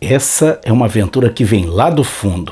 essa é uma aventura que vem lá do fundo.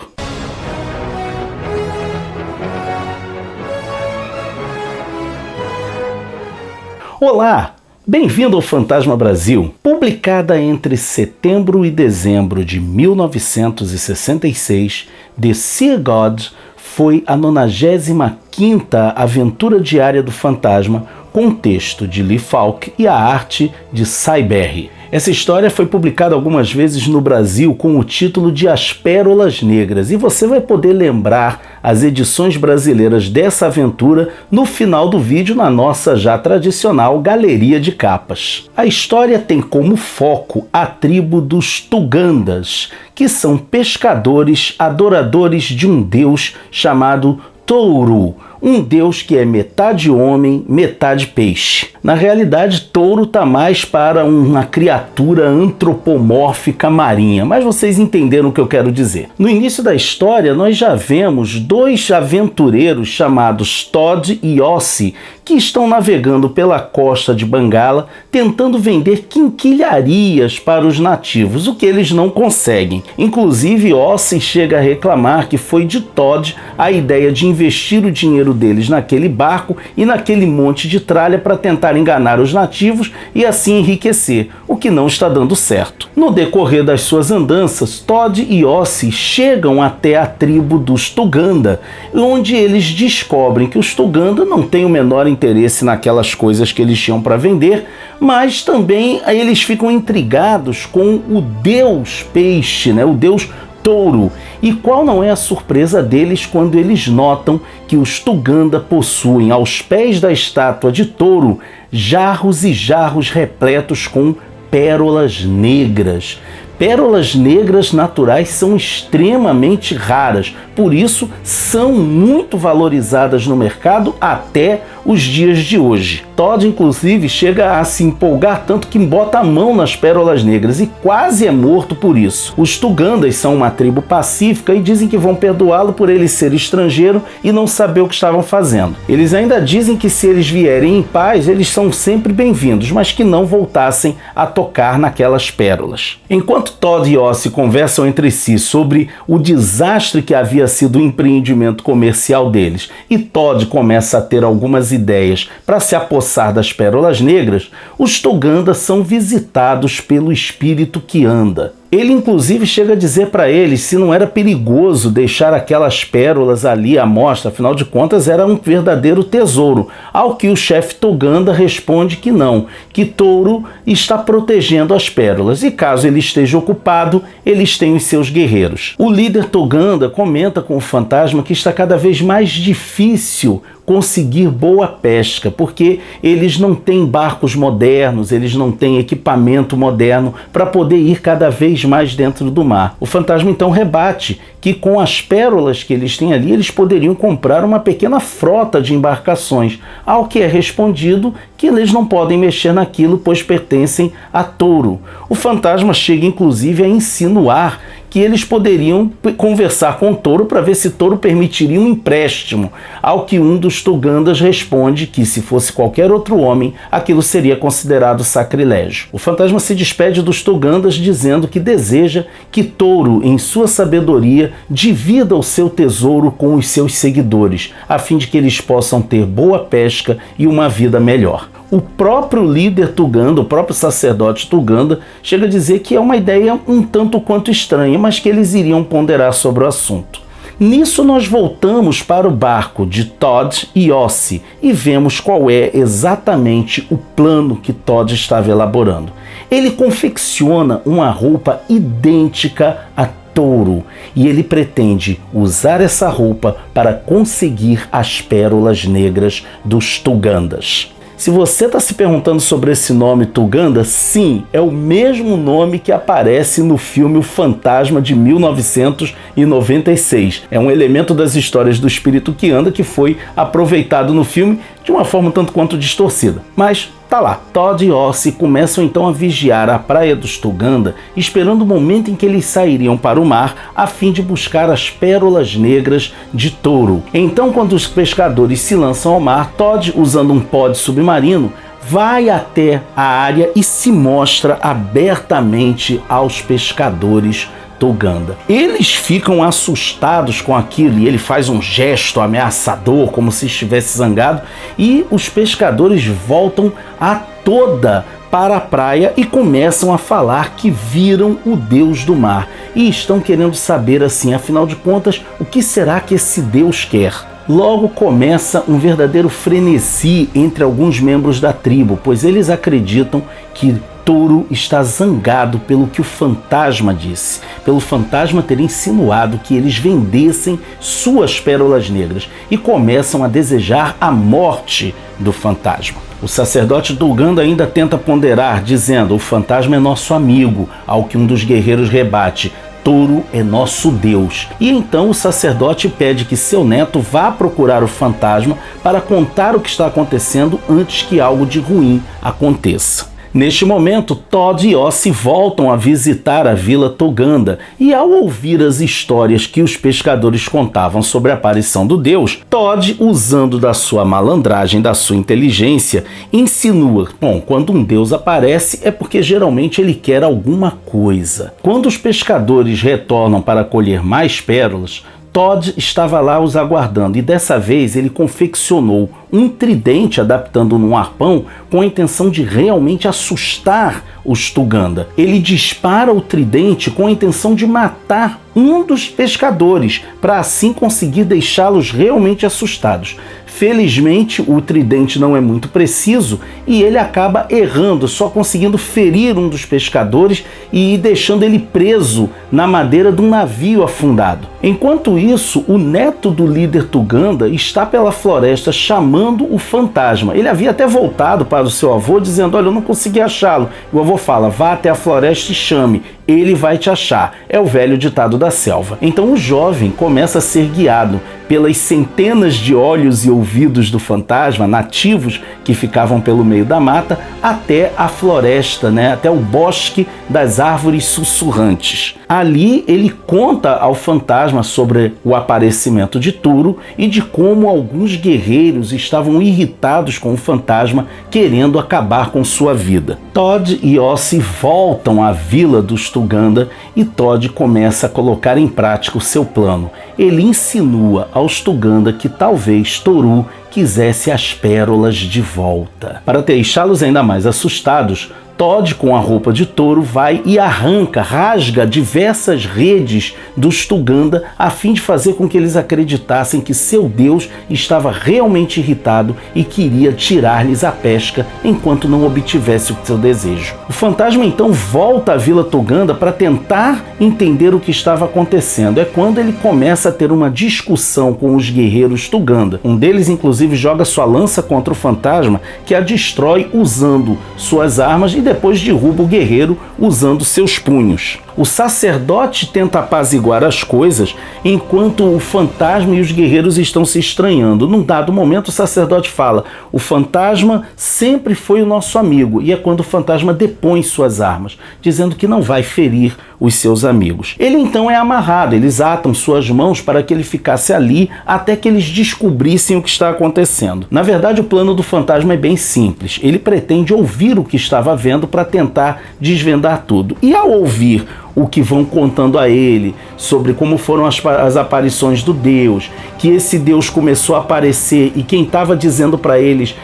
Olá! Bem-vindo ao Fantasma Brasil. Publicada entre setembro e dezembro de 1966, The Sea God foi a 95ª aventura diária do Fantasma, com texto de Lee Falk e a arte de Cy Berry. Essa história foi publicada algumas vezes no Brasil com o título de As Pérolas Negras, e você vai poder lembrar as edições brasileiras dessa aventura no final do vídeo na nossa já tradicional galeria de capas. A história tem como foco a tribo dos Tugandas, que são pescadores adoradores de um deus chamado Touro, um deus que é metade homem, metade peixe. Na realidade, touro está mais para uma criatura antropomórfica marinha, mas vocês entenderam o que eu quero dizer. No início da história, nós já vemos dois aventureiros chamados Todd e Ossie, que estão navegando pela costa de Bengala, tentando vender quinquilharias para os nativos, o que eles não conseguem. Inclusive, Ossie chega a reclamar que foi de Todd a ideia de investir o dinheiro deles naquele barco e naquele monte de tralha para tentar enganar os nativos e assim enriquecer, o que não está dando certo. No decorrer das suas andanças, Todd e Ossie chegam até a tribo dos Tuganda, onde eles descobrem que os Tuganda não têm o menor interesse naquelas coisas que eles tinham para vender, mas também eles ficam intrigados com o deus peixe, o deus Touro. E qual não é a surpresa deles quando eles notam que os Tuganda possuem aos pés da estátua de Touro jarros e jarros repletos com pérolas negras. Pérolas negras naturais são extremamente raras, por isso são muito valorizadas no mercado até os dias de hoje. Todd, inclusive, chega a se empolgar tanto que bota a mão nas pérolas negras e quase é morto por isso. Os Tugandas são uma tribo pacífica e dizem que vão perdoá-lo por ele ser estrangeiro e não saber o que estavam fazendo. Eles ainda dizem que se eles vierem em paz, eles são sempre bem-vindos, mas que não voltassem a tocar naquelas pérolas. Enquanto Todd e Ossie conversam entre si sobre o desastre que havia sido o empreendimento comercial deles, e Todd começa a ter algumas ideias para se apossar das pérolas negras, os Tuganda são visitados pelo espírito que anda. Ele inclusive chega a dizer para eles se não era perigoso deixar aquelas pérolas ali à mostra, afinal de contas era um verdadeiro tesouro, ao que o chefe Tuganda responde que não, que Touro está protegendo as pérolas e caso ele esteja ocupado, eles têm os seus guerreiros. O líder Tuganda comenta com o fantasma que está cada vez mais difícil conseguir boa pesca, porque eles não têm barcos modernos, eles não têm equipamento moderno para poder ir cada vez mais dentro do mar. O fantasma então rebate que com as pérolas que eles têm ali, eles poderiam comprar uma pequena frota de embarcações, ao que é respondido que eles não podem mexer naquilo, pois pertencem a Touro. O fantasma chega inclusive a insinuar que eles poderiam conversar com o Touro para ver se Touro permitiria um empréstimo, ao que um dos Tugandas responde que se fosse qualquer outro homem, aquilo seria considerado sacrilégio. O fantasma se despede dos Tugandas dizendo que deseja que Touro, em sua sabedoria, divida o seu tesouro com os seus seguidores, a fim de que eles possam ter boa pesca e uma vida melhor. O próprio líder Tuganda, o próprio sacerdote Tuganda, chega a dizer que é uma ideia um tanto quanto estranha, mas que eles iriam ponderar sobre o assunto. Nisso nós voltamos para o barco de Todd e Ossie e vemos qual é exatamente o plano que Todd estava elaborando. Ele confecciona uma roupa idêntica a Touro e ele pretende usar essa roupa para conseguir as pérolas negras dos Tugandas. Se você está se perguntando sobre esse nome Tuganda, sim, é o mesmo nome que aparece no filme O Fantasma de 1996. É um elemento das histórias do espírito que anda que foi aproveitado no filme de uma forma um tanto quanto distorcida. Mas tá lá, Todd e Ossie começam então a vigiar a praia dos Tuganda, esperando o momento em que eles sairiam para o mar a fim de buscar as pérolas negras de Touro. Então, quando os pescadores se lançam ao mar, Todd, usando um pod submarino, vai até a área e se mostra abertamente aos pescadores Tuganda. Eles ficam assustados com aquilo e ele faz um gesto ameaçador, como se estivesse zangado, e os pescadores voltam a toda para a praia e começam a falar que viram o Deus do mar e estão querendo saber assim, afinal de contas, o que será que esse Deus quer? Logo começa um verdadeiro frenesi entre alguns membros da tribo, pois eles acreditam que Touro está zangado pelo que o fantasma disse, pelo fantasma ter insinuado que eles vendessem suas pérolas negras, e começam a desejar a morte do fantasma. O sacerdote Tuganda ainda tenta ponderar, dizendo: o fantasma é nosso amigo, ao que um dos guerreiros rebate: Touro é nosso Deus. E então o sacerdote pede que seu neto vá procurar o fantasma para contar o que está acontecendo antes que algo de ruim aconteça. Neste momento, Todd e Ossie voltam a visitar a Vila Tuganda e, ao ouvir as histórias que os pescadores contavam sobre a aparição do Deus, Todd, usando da sua malandragem, da sua inteligência, insinua: bom, quando um Deus aparece é porque geralmente ele quer alguma coisa. Quando os pescadores retornam para colher mais pérolas, Todd estava lá os aguardando e dessa vez ele confeccionou um tridente adaptando num arpão com a intenção de realmente assustar os Tuganda. Ele dispara o tridente com a intenção de matar um dos pescadores, para assim conseguir deixá-los realmente assustados. Felizmente, o tridente não é muito preciso e ele acaba errando, só conseguindo ferir um dos pescadores e deixando ele preso na madeira de um navio afundado. Enquanto isso, o neto do líder Tuganda está pela floresta chamando o fantasma. Ele havia até voltado para o seu avô dizendo: olha, eu não consegui achá-lo. O avô fala: vá até a floresta e chame, ele vai te achar. É o velho ditado da selva. Então o jovem começa a ser guiado pelas centenas de olhos e ouvidos do fantasma nativos que ficavam pelo meio da mata até a floresta, até o bosque das árvores sussurrantes. Ali ele conta ao fantasma sobre o aparecimento de Touro e de como alguns guerreiros estavam irritados com o fantasma, querendo acabar com sua vida. Todd e Ossie voltam à vila dos Tuganda e Todd começa a colocar em prática o seu plano. Ele insinua aos Tuganda que talvez Touro quisesse as pérolas de volta. Para deixá-los ainda mais assustados, Todd, com a roupa de touro, vai e rasga diversas redes dos Tuganda a fim de fazer com que eles acreditassem que seu Deus estava realmente irritado e queria tirar-lhes a pesca enquanto não obtivesse o seu desejo. O fantasma então volta à Vila Tuganda para tentar entender o que estava acontecendo. É quando ele começa a ter uma discussão com os guerreiros Tuganda. Um deles inclusive joga sua lança contra o fantasma, que a destrói usando suas armas e depois derruba o guerreiro usando seus punhos. O sacerdote tenta apaziguar as coisas enquanto o fantasma e os guerreiros estão se estranhando. Num dado momento, o sacerdote fala: o fantasma sempre foi o nosso amigo, e é quando o fantasma depõe suas armas, dizendo que não vai ferir os seus amigos. Ele então é amarrado, eles atam suas mãos para que ele ficasse ali até que eles descobrissem o que está acontecendo. Na verdade, o plano do fantasma é bem simples. Ele pretende ouvir o que estava vendo para tentar desvendar tudo. E ao ouvir o que vão contando a ele sobre como foram as aparições do Deus, que esse Deus começou a aparecer e quem estava dizendo para eles,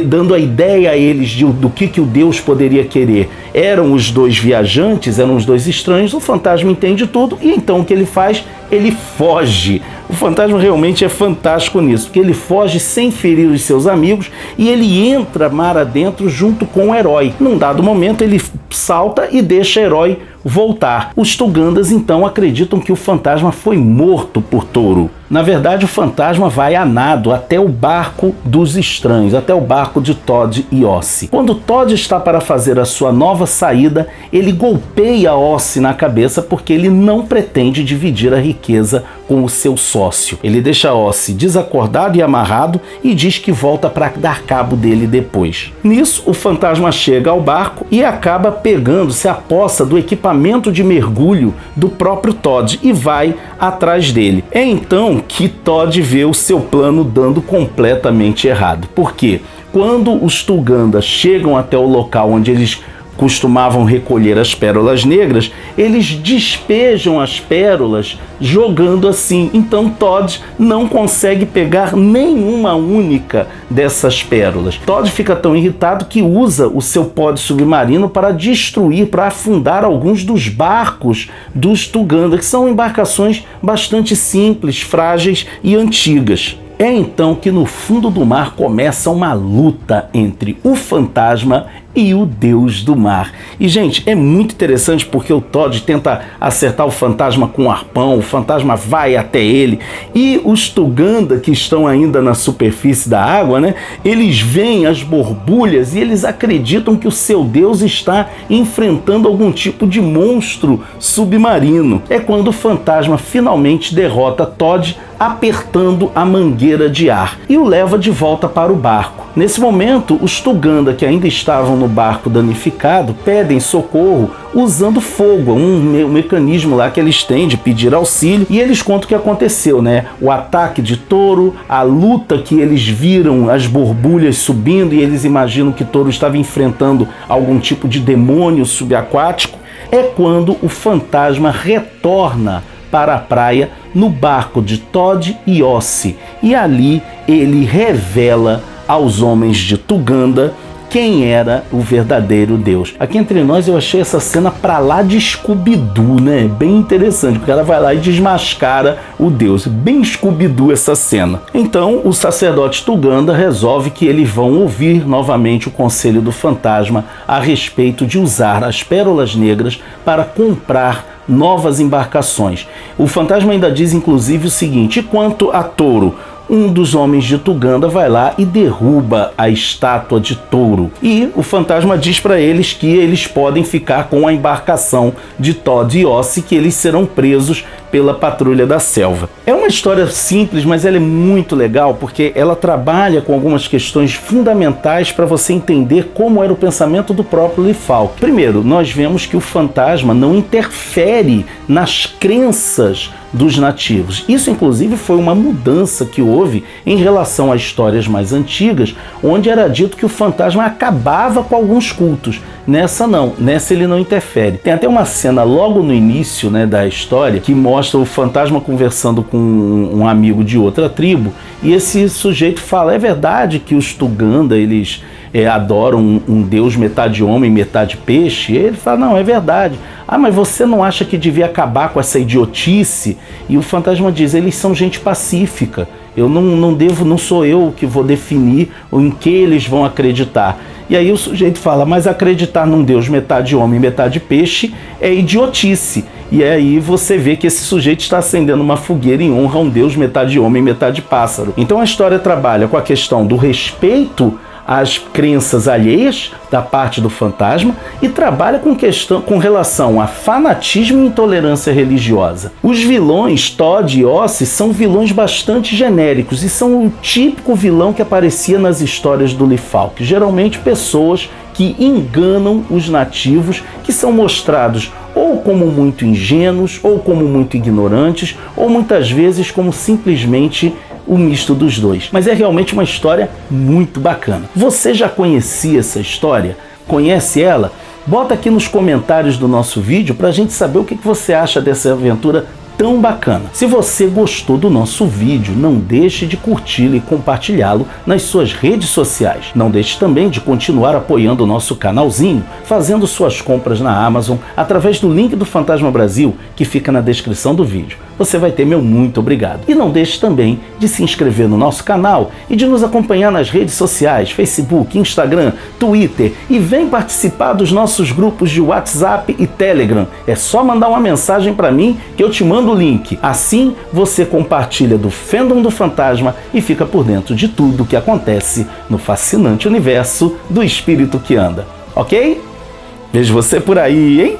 dando a ideia a eles do que o Deus poderia querer, eram os dois viajantes, eram os dois estranhos. O fantasma entende tudo e então o que ele faz? Ele foge. O fantasma realmente é fantástico nisso, porque ele foge sem ferir os seus amigos e ele entra mar adentro junto com o herói. Num dado momento ele salta e deixa o herói voltar. Os Tugandas então acreditam que o fantasma foi morto por Touro. Na verdade, o fantasma vai a nado até o barco dos estranhos, até o barco de Todd e Ossie. Quando Todd está para fazer a sua nova saída, ele golpeia Ossie na cabeça porque ele não pretende dividir a riqueza com o seu sócio. Ele deixa Ossie desacordado e amarrado e diz que volta para dar cabo dele depois. Nisso, o fantasma chega ao barco e acaba se aposta do equipamento de mergulho do próprio Todd e vai atrás dele. É então que Todd vê o seu plano dando completamente errado. Por quê? quando os Tuganda chegam até o local onde eles costumavam recolher as pérolas negras, eles despejam as pérolas jogando assim. Então Todd não consegue pegar nenhuma única dessas pérolas. Todd fica tão irritado que usa o seu pod submarino para destruir, para afundar alguns dos barcos dos Tuganda, que são embarcações bastante simples, frágeis e antigas. É então que no fundo do mar começa uma luta entre o fantasma e o deus do mar. E, gente, é muito interessante porque o Todd tenta acertar o fantasma com um arpão, o fantasma vai até ele, e os Tuganda, que estão ainda na superfície da água, né, eles veem as borbulhas e eles acreditam que o seu deus está enfrentando algum tipo de monstro submarino. É quando o fantasma finalmente derrota Todd, apertando a mangueira de ar, e o leva de volta para o barco. Nesse momento, os Tuganda, que ainda estavam no barco danificado, pedem socorro usando fogo, um mecanismo lá que eles têm de pedir auxílio, e eles contam o que aconteceu, né? O ataque de Touro, a luta que eles viram, as borbulhas subindo, e eles imaginam que Touro estava enfrentando algum tipo de demônio subaquático. É quando o fantasma retorna para a praia no barco de Todd e Ossie, e ali ele revela aos homens de Tuganda quem era o verdadeiro Deus. Aqui entre nós eu achei essa cena pra lá de Scooby-Doo, né? Bem interessante, porque ela vai lá e desmascara o Deus. Bem Scooby-Doo essa cena. Então o sacerdote Tuganda resolve que eles vão ouvir novamente o conselho do fantasma a respeito de usar as pérolas negras para comprar novas embarcações. O fantasma ainda diz inclusive o seguinte: e quanto a Touro? Um dos homens de Tuganda vai lá e derruba a estátua de Touro. E o fantasma diz para eles que eles podem ficar com a embarcação de Todd e Ossie, que eles serão presos pela patrulha da selva. É uma história simples, mas ela é muito legal porque ela trabalha com algumas questões fundamentais para você entender como era o pensamento do próprio Lee Falk. Primeiro, nós vemos que o fantasma não interfere nas crenças dos nativos. Isso, inclusive, foi uma mudança que houve em relação a histórias mais antigas, onde era dito que o fantasma acabava com alguns cultos. Nessa não, nessa ele não interfere. Tem até uma cena logo no início, né, da história que mostra o fantasma conversando com um amigo de outra tribo, e esse sujeito fala: é verdade que os Tuganda, eles adoram um deus metade homem, metade peixe? E ele fala: não, é verdade. Ah, mas você não acha que devia acabar com essa idiotice? E o fantasma diz: eles são gente pacífica. Eu não sou eu que vou definir em que eles vão acreditar. E aí o sujeito fala: mas acreditar num deus metade homem, metade peixe é idiotice. E aí você vê que esse sujeito está acendendo uma fogueira em honra a um deus metade homem, metade pássaro. Então a história trabalha com a questão do respeito às crenças alheias da parte do fantasma e trabalha com relação a fanatismo e intolerância religiosa. Os vilões Todd e Ossie são vilões bastante genéricos e são o típico vilão que aparecia nas histórias do Lee Falk. Geralmente pessoas que enganam os nativos, que são mostrados ou como muito ingênuos, ou como muito ignorantes, ou muitas vezes como simplesmente o misto dos dois. Mas é realmente uma história muito bacana. Você já conhecia essa história? Conhece ela? Bota aqui nos comentários do nosso vídeo para a gente saber o que você acha dessa aventura tão bacana. Se você gostou do nosso vídeo, não deixe de curti-lo e compartilhá-lo nas suas redes sociais. Não deixe também de continuar apoiando o nosso canalzinho, fazendo suas compras na Amazon através do link do Fantasma Brasil, que fica na descrição do vídeo. Você vai ter meu muito obrigado. E não deixe também de se inscrever no nosso canal e de nos acompanhar nas redes sociais, Facebook, Instagram, Twitter, e vem participar dos nossos grupos de WhatsApp e Telegram. É só mandar uma mensagem para mim que eu te mando o link. Assim você compartilha do fandom do fantasma e fica por dentro de tudo o que acontece no fascinante universo do espírito que anda. Ok? Vejo você por aí, hein?